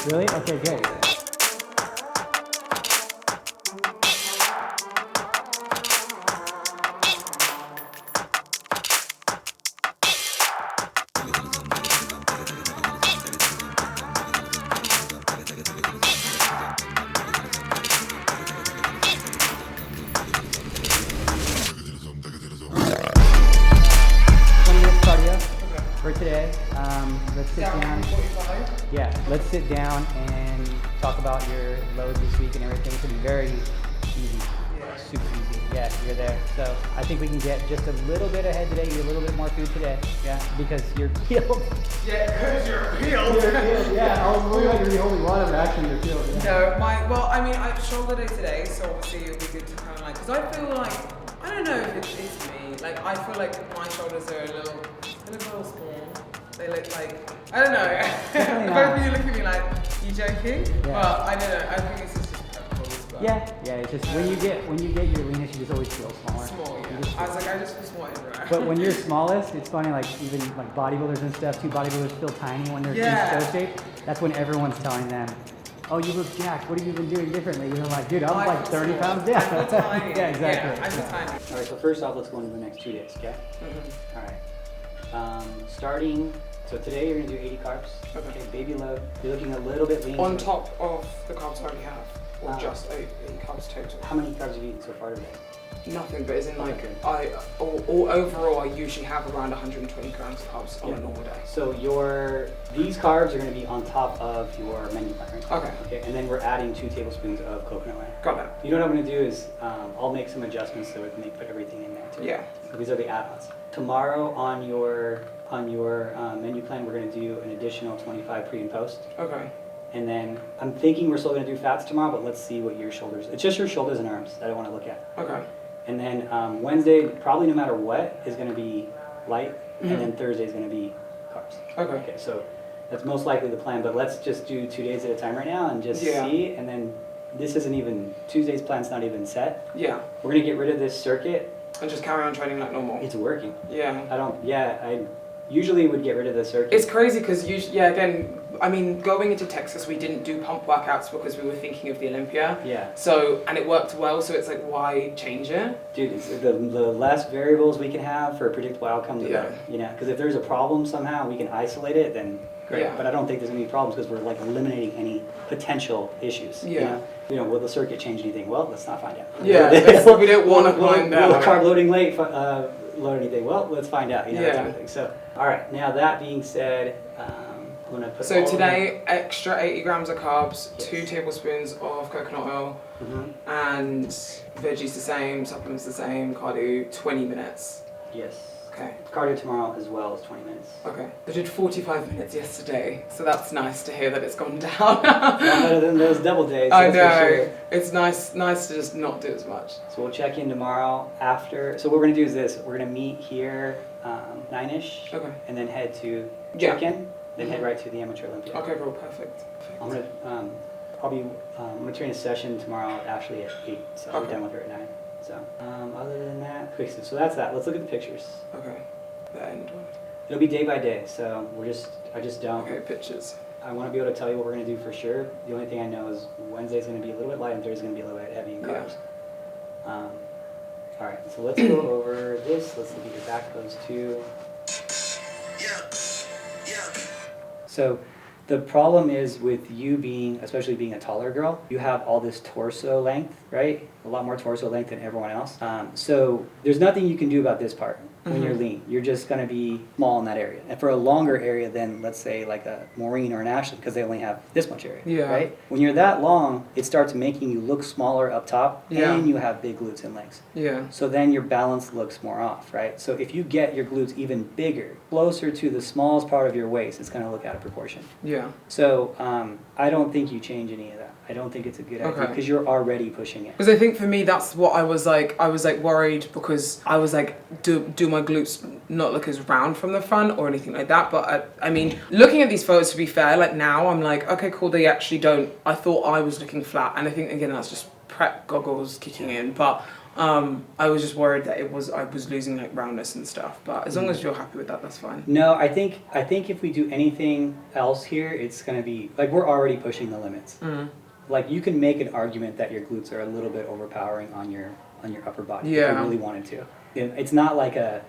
Really? Okay, good. For today, let's sit down. Yeah, let's sit down and talk about your loads this week and everything. It's gonna be very easy, super easy. Yeah, you're there. So I think we can get just a little bit ahead today. You're a little bit more food today. Yeah, because you're peeled. Yeah, because you're peeled. You're peeled. Yeah, I was worried like you're the only one of actually you're peeled. Yeah. No, I shoulder day today, so obviously it'll be good to kind of like, because I feel like, I don't know if it's me, like I feel like my shoulders are a little small. They look like, I don't know. Both of you look at me like, you joking? Yeah. But I don't know, I think it's just practical as well. Yeah, it's just when you get your leanest, you just always feel smaller. Small, yeah. I just feel small everywhere. But when you're smallest, it's funny, like even like bodybuilders and stuff, bodybuilders feel tiny when they're in show shape. That's when everyone's telling them, oh, you look jacked, what have you been doing differently? You're like, dude, I'm like 30 pounds down. I feel tiny. Yeah, exactly. Yeah, I feel tiny. All right, so first off, let's go into the next 2 days, okay? Mm-hmm. All right. Starting, so today you're gonna do 80 carbs. Okay, baby load. You're looking a little bit lean. On top of the carbs I already have, or just 80 carbs total? How many carbs have you eaten so far today? Nothing, but as in like, overall I usually have around 120 grams of carbs on a normal day. So these carbs are gonna be on top of your menu plan, right? Okay, and then we're adding 2 tablespoons of coconut oil. Got it. You know what I'm gonna do is, I'll make some adjustments so we can put everything in there too. Yeah. So these are the add-ons. Tomorrow on your menu plan, we're going to do an additional 25 pre and post. Okay. And then I'm thinking we're still going to do fats tomorrow, but let's see what your shoulders. It's just your shoulders and arms that I want to look at. Okay. And then Wednesday, probably no matter what, is going to be light, and then Thursday is going to be carbs. Okay. Okay. So that's most likely the plan, but let's just do 2 days at a time right now and just see. And then this isn't even Tuesday's plan's not even set. Yeah. We're going to get rid of this circuit. And just carry on training like normal. It's working. Yeah. I usually would get rid of the circuit. It's crazy because again, I mean, going into Texas, we didn't do pump workouts because we were thinking of the Olympia. Yeah. So, and it worked well, so it's like, why change it? Dude, it's the less variables we can have for a predictable outcome, the better. You know, because if there's a problem somehow, we can isolate it, then great. Yeah. But I don't think there's any problems because we're like eliminating any potential issues. Yeah. You know, will the circuit change anything? Well, let's not find out. Yeah, we don't want to find out. Will the carb loading late load anything? Well, let's find out. You know, that type of thing. So, all right. Now that being said, I'm gonna put. So today, extra 80 grams of carbs, 2 tablespoons of coconut oil, and veggies the same, supplements the same. Cardio 20 minutes. Yes. Okay. Cardio tomorrow as well as 20 minutes. Okay. I did 45 minutes yesterday, so that's nice to hear that it's gone down. Not better than those double days. I know. Sure. It's nice to just not do as much. So we'll check in tomorrow after. So what we're gonna do is this: we're gonna meet here 9ish, and then head to check-in, then head right to the Amateur Olympia. Okay, bro. Perfect. I'm gonna I'm gonna train a session tomorrow at Ashley at 8, so I'll be done with her at 9. So, other than that, quick. So that's that. Let's look at the pictures. Okay. The end one. It'll be day by day. So I just don't. Okay, pictures. I want to be able to tell you what we're gonna do for sure. The only thing I know is Wednesday's gonna be a little bit light and Thursday's gonna be a little bit heavy in carbs. All right. So let's go over this. Let's look at your back pose too. So the problem is with you especially being a taller girl, you have all this torso length, right? A lot more torso length than everyone else. So there's nothing you can do about this part when you're lean. You're just going to be small in that area. And for a longer area than, let's say, like a Maureen or an Ashley, because they only have this much area, right? When you're that long, it starts making you look smaller up top, and you have big glutes and legs. Yeah. So then your balance looks more off, right? So if you get your glutes even bigger, closer to the smallest part of your waist, it's going to look out of proportion. Yeah. So I don't think you change any of that. I don't think it's a good idea because you're already pushing it. Because I think for me that's what I was like worried because I was like, do my glutes not look as round from the front or anything like that? But I mean, looking at these photos, to be fair, like now I'm like, okay, cool, they actually don't. I thought I was looking flat, and I think again that's just prep goggles kicking in, but I was just worried that I was losing like roundness and stuff. But as long as you're happy with that, that's fine. No, I think if we do anything else here, it's gonna be like we're already pushing the limits. Like you can make an argument that your glutes are a little bit overpowering on your upper body if you really wanted to. It's not like a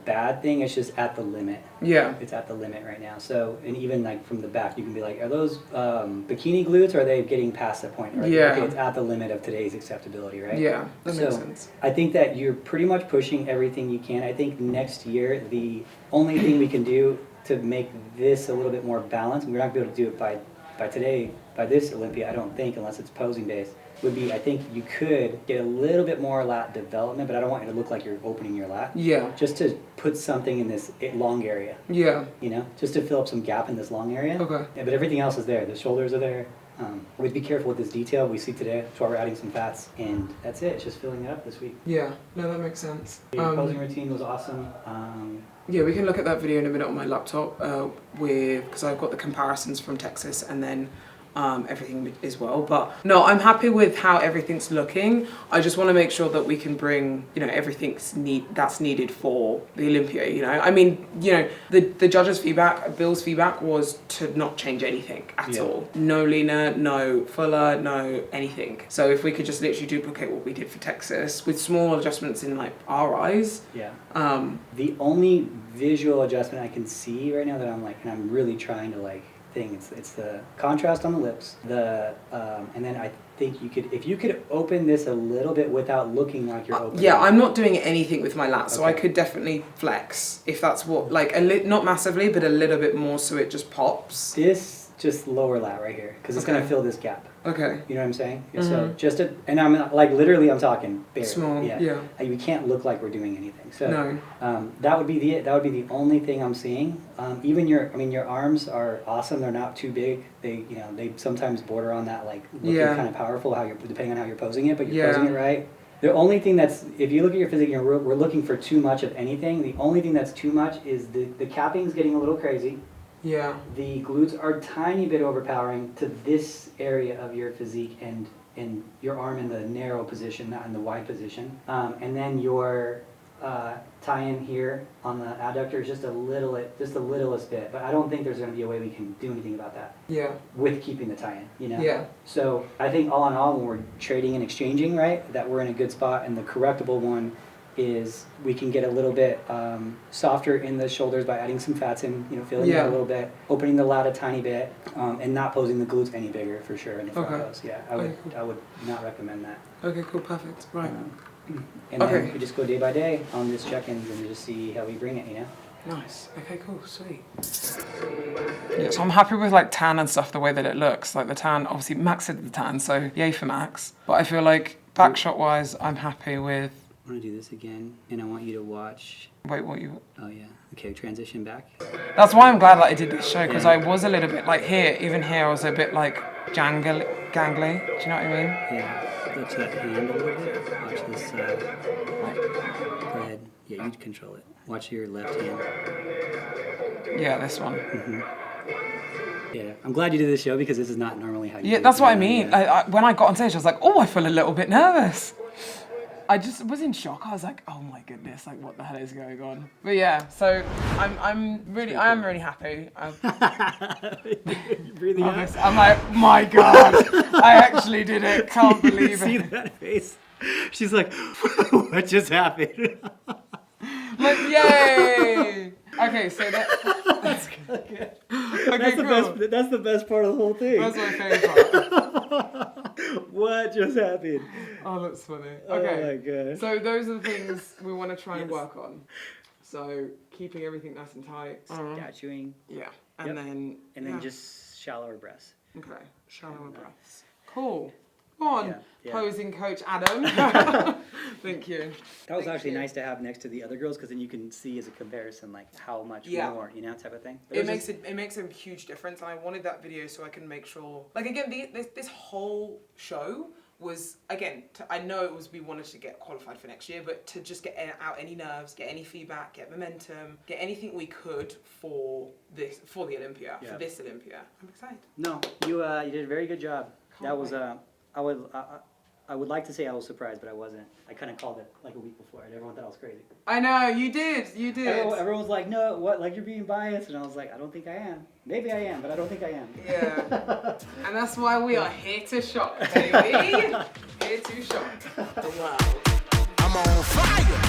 bad thing. It's just at the limit. Yeah. It's at the limit right now. So, and even like from the back, you can be like, are those bikini glutes, or are they getting past that point? Right? Yeah. Okay, it's at the limit of today's acceptability, right? Yeah, that makes sense. I think that you're pretty much pushing everything you can. I think next year, the only thing we can do to make this a little bit more balanced, and we're not going to be able to do it by this Olympia, I don't think, unless it's posing based, would be, I think you could get a little bit more lat development, but I don't want you to look like you're opening your lat. Yeah. Just to put something in this long area. Yeah. You know, just to fill up some gap in this long area. Okay. Yeah, but everything else is there. The shoulders are there. We'd be careful with this detail we see today. That's why we're adding some fats, and that's it. It's just filling it up this week. Yeah. No, that makes sense. Your posing routine was awesome. Yeah, we can look at that video in a minute on my laptop because I've got the comparisons from Texas and then everything as well. But no, I'm happy with how everything's looking. I just want to make sure that we can bring, you know, everything that's needed for the Olympia, you know. I mean, you know, the judges' feedback, Bill's feedback was to not change anything at all. No leaner, no fuller, no anything. So if we could just literally duplicate what we did for Texas with small adjustments in like our eyes. Yeah. The only visual adjustment I can see right now that I'm like, and I'm really trying to like, it's the contrast on the lips, and then I think if you could open this a little bit without looking like you're opening. Yeah, I'm not doing anything with my lat, so I could definitely flex if that's what, like not massively, but a little bit more so it just pops. This just lower lat right here, because it's gonna fill this gap. Okay. You know what I'm saying? So just and I'm like literally I'm talking bare. Small. Yeah. We can't look like we're doing anything. So that would be the only thing I'm seeing. Even your arms are awesome. They're not too big. They sometimes border on that like looking kind of powerful depending on how you're posing it, but you're posing it right. The only thing that's, if you look at your physique, we're looking for too much of anything. The only thing that's too much is the capping's getting a little crazy. Yeah. The glutes are a tiny bit overpowering to this area of your physique and your arm in the narrow position, not in the wide position. And then your tie-in here on the adductor is just the littlest bit. But I don't think there's going to be a way we can do anything about that. Yeah. With keeping the tie-in, you know? Yeah. So I think all in all, when we're trading and exchanging, right, that we're in a good spot. And the correctable one is we can get a little bit softer in the shoulders by adding some fats in, filling it a little bit, opening the lat a tiny bit, and not posing the glutes any bigger for sure in the front pose. Yeah, I would not recommend that. Okay, cool, perfect. Right. And then we just go day by day on this check-ins and just see how we bring it, Nice. Okay, cool, sweet. Yeah, so I'm happy with like tan and stuff, the way that it looks. Like the tan, obviously Max did the tan, so yay for Max. But I feel like back shot wise, I'm happy with. I want to do this again, and I want you to watch. Wait, what you? Oh yeah. Okay, transition back. That's why I'm glad that I did this show, because I was a little bit like even here, I was a bit like gangly. Do you know what I mean? Yeah. Touch that hand a little bit. Watch this. Go ahead. Yeah, you control it. Watch your left hand. Yeah, this one. Yeah, I'm glad you did this show because this is not normally how you. Yeah, that's what I mean. When I got on stage, I was like, oh, I feel a little bit nervous. I just was in shock. I was like, oh my goodness, like what the hell is going on? But yeah, so I am really happy. Breathing out. I'm like, my God, I actually did it. Can't believe it. See that face? She's like, what just happened? Like, yay! Okay, so that's good. Okay, cool. That's the best part of the whole thing. That's my favorite part. What just happened? Oh, that's funny. Okay. Oh my God. So those are the things we want to try and work on. So keeping everything nice and tight. Statue-ing. Yeah. And then just shallower breaths. Okay. Shallower breaths. Cool. Go on, posing coach Adam. Thank you. That was actually nice to have next to the other girls, because then you can see as a comparison like how much more, type of thing. But it makes a huge difference, and I wanted that video so I can make sure. Like again, this whole show was I know we wanted to get qualified for next year, but to just get out any nerves, get any feedback, get momentum, get anything we could for the Olympia, for this Olympia. I'm excited. No, you did a very good job. That was I would like to say I was surprised, but I wasn't. I kind of called it like a week before, and everyone thought I was crazy. I know, you did. Everyone was like, no, what, like you're being biased, and I was like, I don't think I am. Maybe I am, but I don't think I am. Yeah. And that's why we are here to shock, baby. Here to shock. Wow. I'm on fire.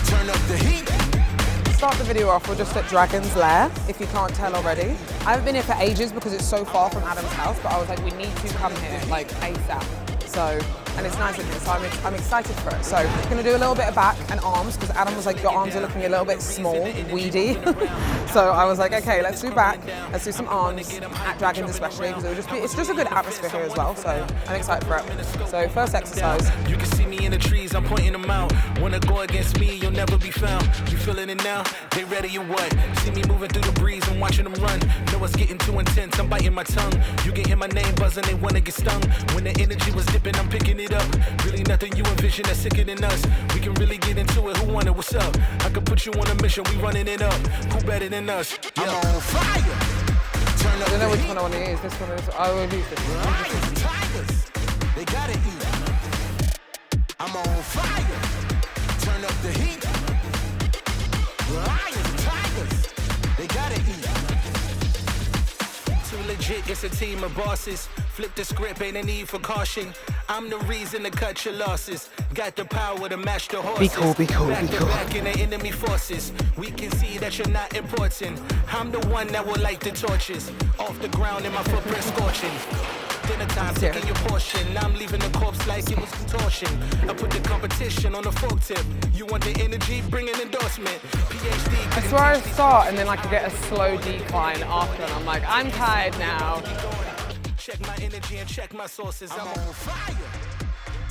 Turn up the heat. Start the video off, we're just at Dragon's Lair, if you can't tell already. I haven't been here for ages because it's so far from Adam's house, but I was like, we need to come here, like ASAP. So, and it's nice in here, so I'm excited for it. So, I'm gonna do a little bit of back and arms, because Adam was like, your arms are looking a little bit small, weedy. So I was like, okay, let's do back, let's do some arms, at Dragons especially, because it's just a good atmosphere here as well, so I'm excited for it. So, first exercise. You can see me in the trees, I'm pointing them out. Wanna go against me, you'll never be found. You feeling it now? They ready or what? See me moving through the breeze and watching them run. Know it's getting too intense, I'm biting my tongue. You can hear my name buzzing, they wanna get stung. When the energy was dipping, I'm picking it up. Really nothing you envision that's sicker than us. We can really get into it, who want it, what's up? I could put you on a mission, we running it up. Who better than us? I'm on fire. Turn up I don't know which one I want to use, this one is, I will use this one. Lions and tigers, they gotta eat. I'm on fire. Turn up the heat. Lions and tigers, they gotta eat. Too legit, it's a team of bosses. Flip the script, ain't a need for caution. I'm the reason to cut your losses. Got the power to match the horses. Be cool. Back to back in the enemy forces. We can see that you're not important. I'm the one that will light the torches. Off the ground in my footprint scorching. Dinner time, taking your portion. I'm leaving the corpse like it was contortion. I put the competition on the fork tip. You want the energy? Bring an endorsement. PhD. I swear I start and then I could get a slow decline after, and I'm like, I'm tired now. Check my energy and check my sources. I'm on fire.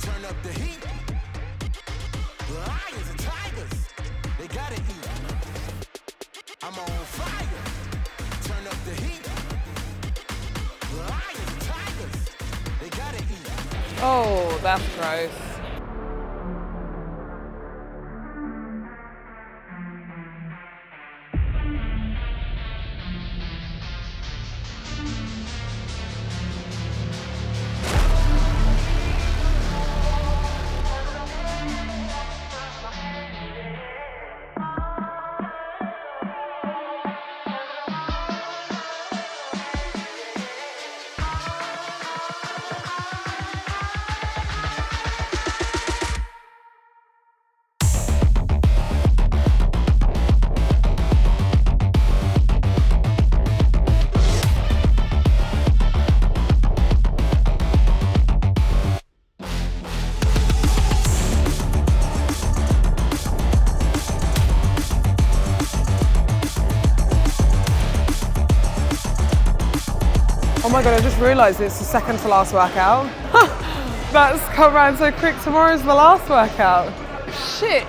Turn up the heat. Lions and tigers, they gotta eat. I'm on fire. Turn up the heat. Lions and tigers, they gotta eat. Oh, that's gross. Oh my god, I just realised it's the second to last workout. That's come around so quick, tomorrow's the last workout. Shit!